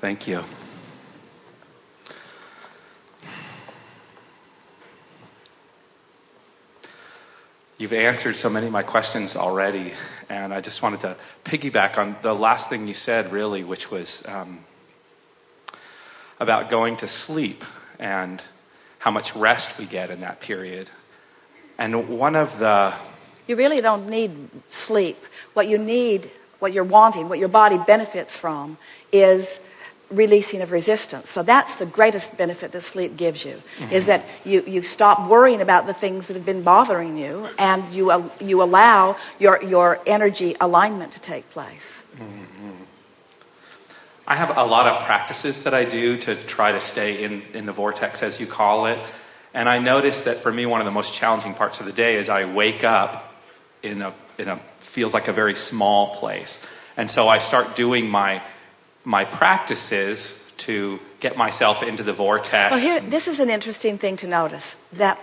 Thank you. You've answered so many of my questions already, and I just wanted to piggyback on the last thing you said, really, which was about going to sleep and how much rest we get in that period. And one of the... You really don't need sleep. What you need, what you're wanting, what your body benefits from is releasing of resistance. So that's the greatest benefit that sleep gives you, is that you stop worrying about the things that have been bothering you, and you allow your energy alignment to take place. I have a lot of practices that I do to try to stay in the vortex, as you call it. And I notice that for me, one of the most challenging parts of the day is I wake up in a feels like a very small place. And so I start doing my practices to get myself into the vortex. Well, this is an interesting thing to notice, that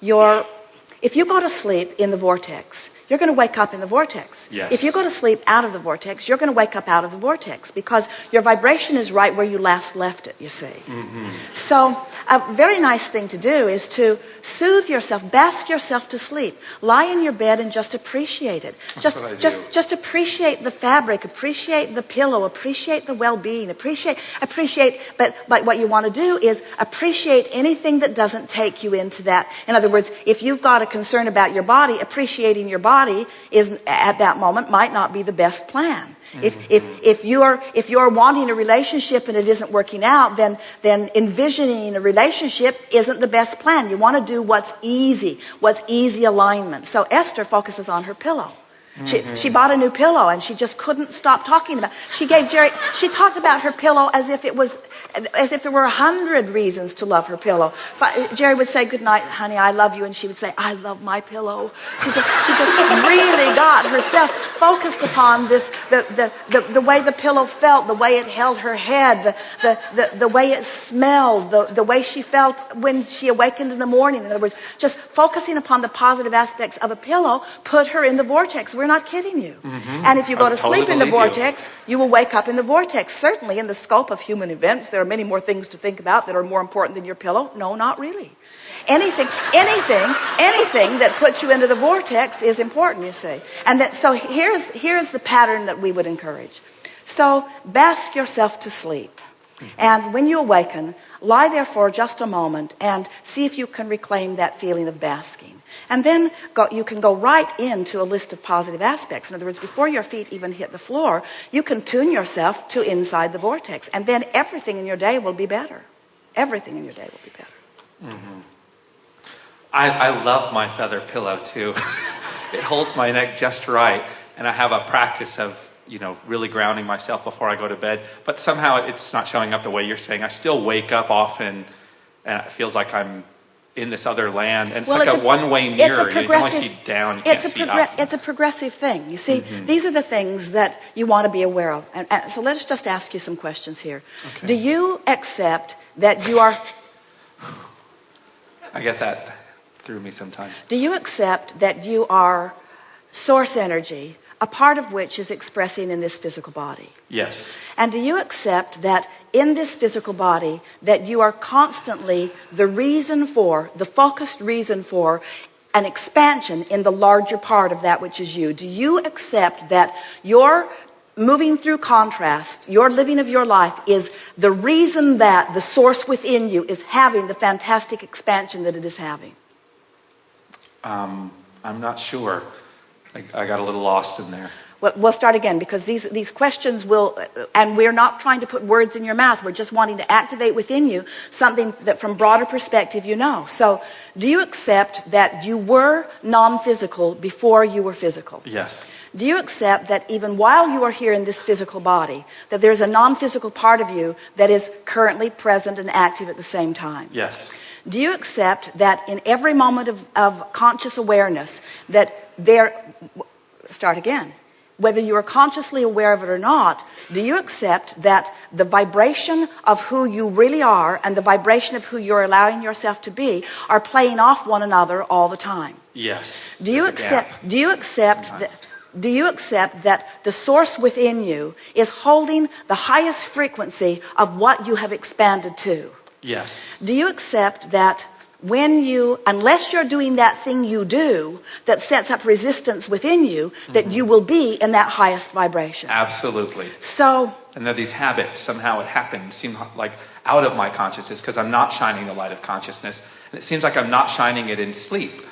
if you go to sleep in the vortex, you're going to wake up in the vortex. Yes. If you go to sleep out of the vortex, you're going to wake up out of the vortex, because your vibration is right where you last left it, you see. So a very nice thing to do is to soothe yourself, bask yourself to sleep. Lie in your bed and just appreciate it. Just appreciate the fabric, appreciate the pillow, appreciate the well-being, appreciate. But what you want to do is appreciate anything that doesn't take you into that. In other words, if you've got a concern about your body, appreciating your body is at that moment might not be the best plan. If you're wanting a relationship and it isn't working out, then envisioning a relationship isn't the best plan. You want to do what's easy alignment. So Esther focuses on her pillow. She bought a new pillow and she just couldn't stop talking about it. She talked about her pillow as if there were 100 reasons to love her pillow. Jerry would say, "Good night, honey, I love you," and she would say, "I love my pillow." She just really got herself focused upon this, the way the pillow felt, the way it held her head, the way it smelled, the way she felt when she awakened in the morning. In other words, just focusing upon the positive aspects of a pillow put her in the vortex. We're not kidding you. And if you go to sleep in the vortex, you will wake up in the vortex. Certainly in the scope of human events, there are many more things to think about that are more important than your pillow. No, not really. Anything that puts you into the vortex is important, you see. And so here's the pattern that we would encourage. So bask yourself to sleep. And when you awaken, lie there for just a moment and see if you can reclaim that feeling of basking. And then you can go right into a list of positive aspects. In other words, before your feet even hit the floor, you can tune yourself to inside the vortex. And then everything in your day will be better. Everything in your day will be better. I love my feather pillow too. It holds my neck just right. And I have a practice of, really grounding myself before I go to bed. But somehow it's not showing up the way you're saying. I still wake up often and it feels like I'm in this other land, and it's like a one-way mirror. You can only see down, you can't see up. It's a progressive thing. You see, these are the things that you want to be aware of. And so let's just ask you some questions here. Okay. Do you accept that you are... I get that through me sometimes. Do you accept that you are source energy, a part of which is expressing in this physical body? Yes. And do you accept that in this physical body that you are constantly the focused reason for an expansion in the larger part of that which is you? Do you accept that your moving through contrast, your living of your life is the reason that the source within you is having the fantastic expansion that it is having? I'm not sure. I got a little lost in there. Well, we'll start again, because these questions will, and we're not trying to put words in your mouth. We're just wanting to activate within you something that from broader perspective you know. So do you accept that you were non-physical before you were physical? Yes. Do you accept that even while you are here in this physical body, that there's a non-physical part of you that is currently present and active at the same time? Yes. Do you accept that in every moment of conscious awareness start again. Whether you are consciously aware of it or not, do you accept that the vibration of who you really are and the vibration of who you're allowing yourself to be are playing off one another all the time? Yes. Do you accept do you accept that the source within you is holding the highest frequency of what you have expanded to? Yes. Do you accept that unless you're doing that thing you do that sets up resistance within you, that you will be in that highest vibration? Absolutely. So, and there are these habits, somehow it happened, seem like out of my consciousness because I'm not shining the light of consciousness. And it seems like I'm not shining it in sleep.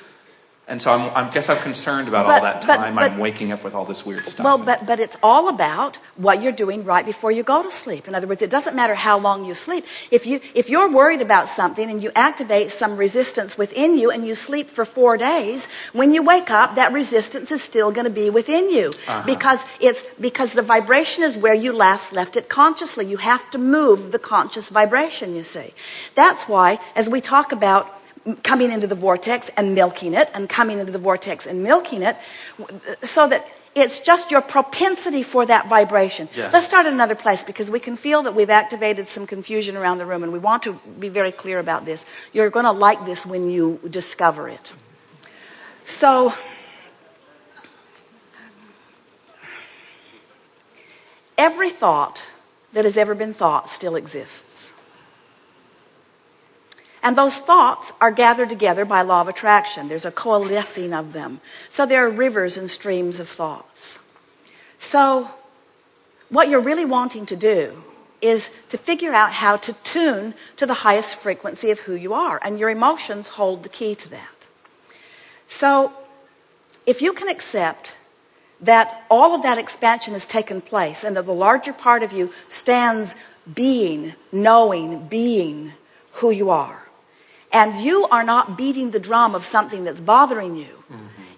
And so I guess I'm concerned about all that time I'm waking up with all this weird stuff. Well, but it's all about what you're doing right before you go to sleep. In other words, it doesn't matter how long you sleep. If you're worried about something and you activate some resistance within you and you sleep for 4 days, when you wake up, that resistance is still going to be within you. Because the vibration is where you last left it consciously. You have to move the conscious vibration, you see. That's why, as we talk about coming into the vortex and milking it, and coming into the vortex and milking it, so that it's just your propensity for that vibration. Yes. Let's start at another place, because we can feel that we've activated some confusion around the room, and we want to be very clear about this. You're going to like this when you discover it. So, every thought that has ever been thought still exists. And those thoughts are gathered together by law of attraction. There's a coalescing of them. So there are rivers and streams of thoughts. So what you're really wanting to do is to figure out how to tune to the highest frequency of who you are. And your emotions hold the key to that. So if you can accept that all of that expansion has taken place and that the larger part of you stands being, knowing, being who you are, and you are not beating the drum of something that's bothering you,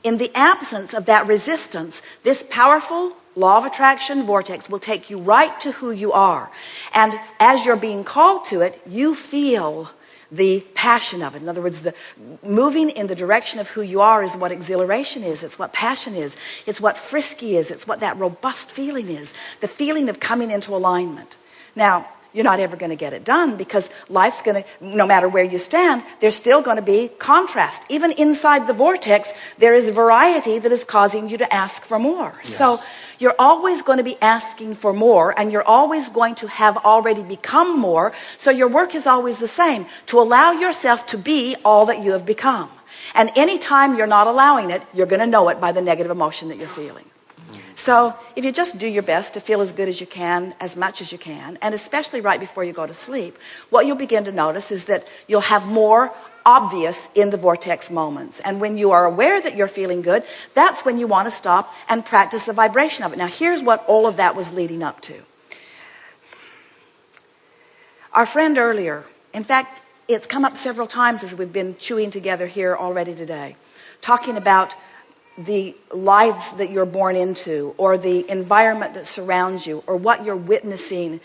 in the absence of that resistance, this powerful law of attraction vortex will take you right to who you are. And as you're being called to it, you feel the passion of it. In other words, the moving in the direction of who you are is what exhilaration is. It's what passion is. It's what frisky is. It's what that robust feeling is. The feeling of coming into alignment. Now, you're not ever going to get it done, because life's going to, no matter where you stand, there's still going to be contrast. Even inside the vortex, there is variety that is causing you to ask for more. Yes. So you're always going to be asking for more, and you're always going to have already become more. So your work is always the same, to allow yourself to be all that you have become. And anytime you're not allowing it, you're going to know it by the negative emotion that you're feeling. So if you just do your best to feel as good as you can, as much as you can, and especially right before you go to sleep, what you'll begin to notice is that you'll have more obvious in the vortex moments. And when you are aware that you're feeling good, that's when you want to stop and practice the vibration of it. Now, here's what all of that was leading up to. Our friend earlier, in fact, it's come up several times as we've been chewing together here already today, talking about the lives that you're born into, or the environment that surrounds you, or what you're witnessing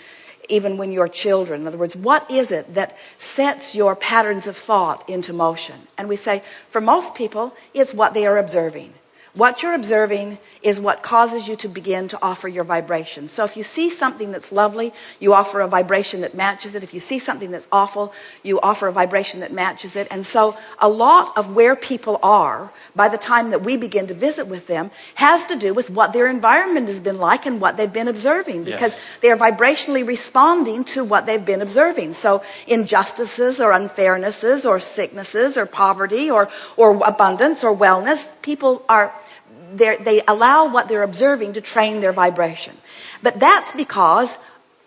even when you're children. In other words, what is it that sets your patterns of thought into motion? And we say, for most people, it's what they are observing. What you're observing is what causes you to begin to offer your vibration. So if you see something that's lovely, you offer a vibration that matches it. If you see something that's awful, you offer a vibration that matches it. And so a lot of where people are by the time that we begin to visit with them has to do with what their environment has been like and what they've been observing, because they are vibrationally responding to what they've been observing. So injustices or unfairnesses or sicknesses or poverty or abundance or wellness, people are they allow what they're observing to train their vibration. But that's because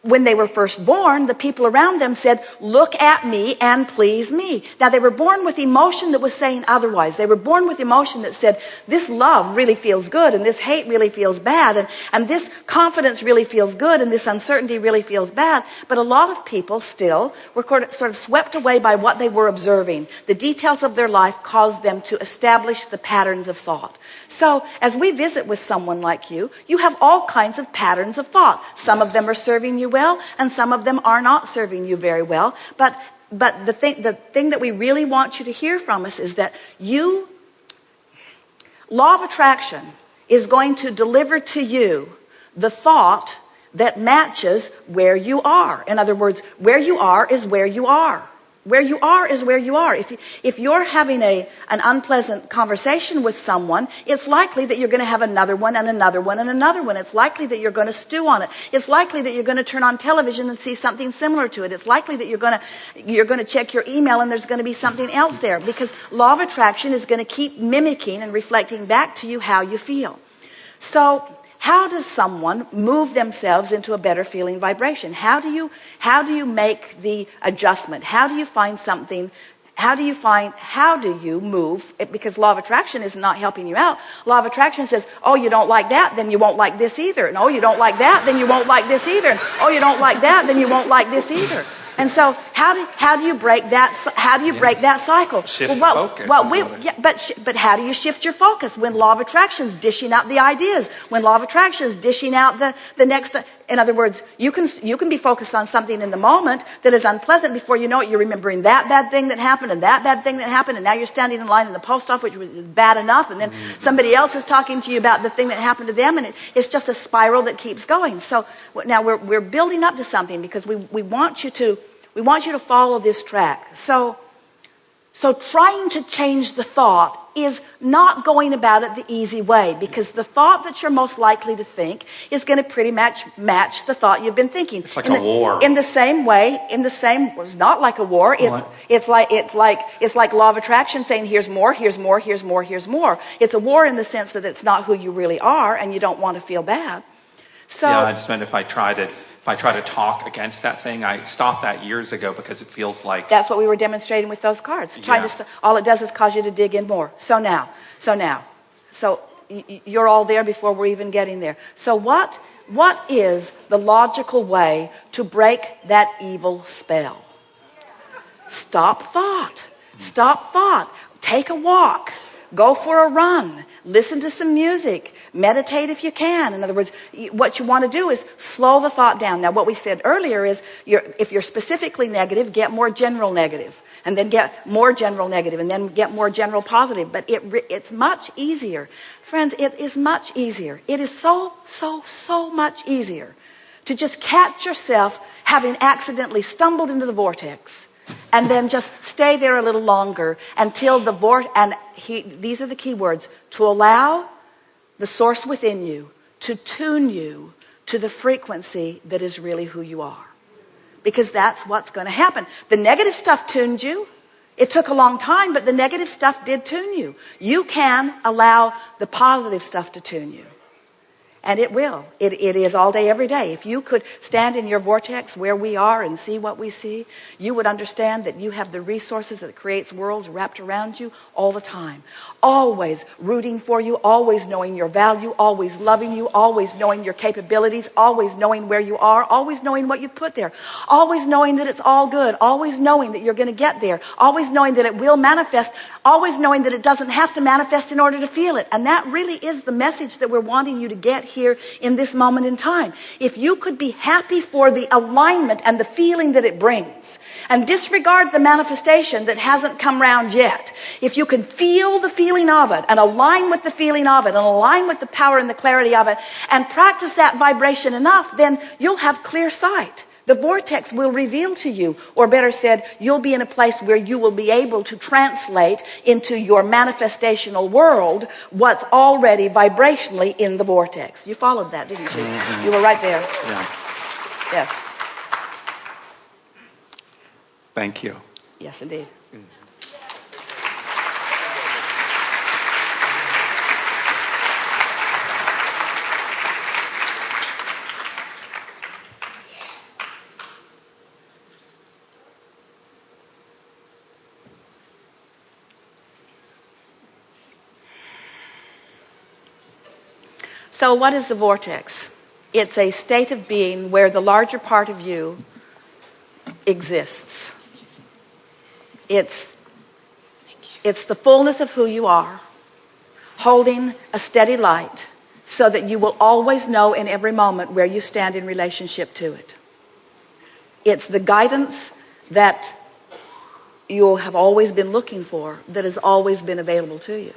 when they were first born, the people around them said, look at me and please me. Now, they were born with emotion that was saying otherwise. They were born with emotion that said, this love really feels good, and this hate really feels bad, and this confidence really feels good, and this uncertainty really feels bad. But a lot of people still were sort of swept away by what they were observing. The details of their life caused them to establish the patterns of thought. So as we visit with someone like you, you have all kinds of patterns of thought. Some of them are serving you well, and some of them are not serving you very well. But the thing that we really want you to hear from us is that law of attraction is going to deliver to you the thought that matches where you are. In other words, where you are is where you are. Where you are is where you are. If you're having an unpleasant conversation with someone, it's likely that you're going to have another one and another one and another one. It's likely that you're going to stew on it. It's likely that you're going to turn on television and see something similar to it. It's likely that you're going to check your email and there's going to be something else there, because law of attraction is going to keep mimicking and reflecting back to you how you feel. So how does someone move themselves into a better feeling vibration? How do you make the adjustment? How do you find something? How do you move? Because law of attraction is not helping you out. Law of attraction says, oh, you don't like that, then you won't like this either. And oh, you don't like that, then you won't like this either. And oh, you don't like that, then you won't like this either. And so, how do you break that? How do you break that cycle? Shift focus. But how do you shift your focus when law of attraction is dishing out the ideas? When law of attraction is dishing out the next. In other words, you can be focused on something in the moment that is unpleasant. Before you know it, you're remembering that bad thing that happened and that bad thing that happened, and now you're standing in line in the post office, which was bad enough, and then somebody else is talking to you about the thing that happened to them, and it's just a spiral that keeps going. So now we're building up to something, because we want you to follow this track. So trying to change the thought is not going about it the easy way, because the thought that you're most likely to think is going to pretty much match the thought you've been thinking. It's like a war. In the same way, it's not like a war. It's like law of attraction saying here's more, here's more, here's more, here's more. It's a war in the sense that it's not who you really are, and you don't want to feel bad. So yeah, I just meant if I try to talk against that thing, I stopped that years ago, because it feels like... That's what we were demonstrating with those cards. All it does is cause you to dig in more. So you're all there before we're even getting there. So what is the logical way to break that evil spell? Stop thought. Stop thought. Take a walk. Go for a run. Listen to some music. Meditate if you can. In other words, what you want to do is slow the thought down. Now, what we said earlier is if you're specifically negative, get more general negative, and then get more general negative, and then get more general positive. But it's much easier. Friends, it is much easier. It is so much easier to just catch yourself having accidentally stumbled into the vortex, and then just stay there a little longer until the these are the key words: to allow the source within you to tune you to the frequency that is really who you are. Because that's what's going to happen. The negative stuff tuned you. It took a long time, but the negative stuff did tune you. You can allow the positive stuff to tune you. And it will. It is all day, every day. If you could stand in your vortex where we are and see what we see, you would understand that you have the resources that creates worlds wrapped around you all the time. Always rooting for you, always knowing your value, always loving you, always knowing your capabilities, always knowing where you are, always knowing what you put there, always knowing that it's all good, always knowing that you're going to get there, always knowing that it will manifest, always knowing that it doesn't have to manifest in order to feel it. And that really is the message that we're wanting you to get here in this moment in time. If you could be happy for the alignment and the feeling that it brings, and disregard the manifestation that hasn't come round yet, if you can feel the feeling of it and align with the feeling of it and align with the power and the clarity of it and practice that vibration enough, then you'll have clear sight. The vortex will reveal to you, or better said, you'll be in a place where you will be able to translate into your manifestational world what's already vibrationally in the vortex. You followed that, didn't you? Mm-hmm. You were right there. Yeah. Yes. Thank you. Yes, indeed. So what is the vortex? It's a state of being where the larger part of you exists. It's the fullness of who you are, holding a steady light so that you will always know in every moment where you stand in relationship to it. It's the guidance that you have always been looking for, that has always been available to you.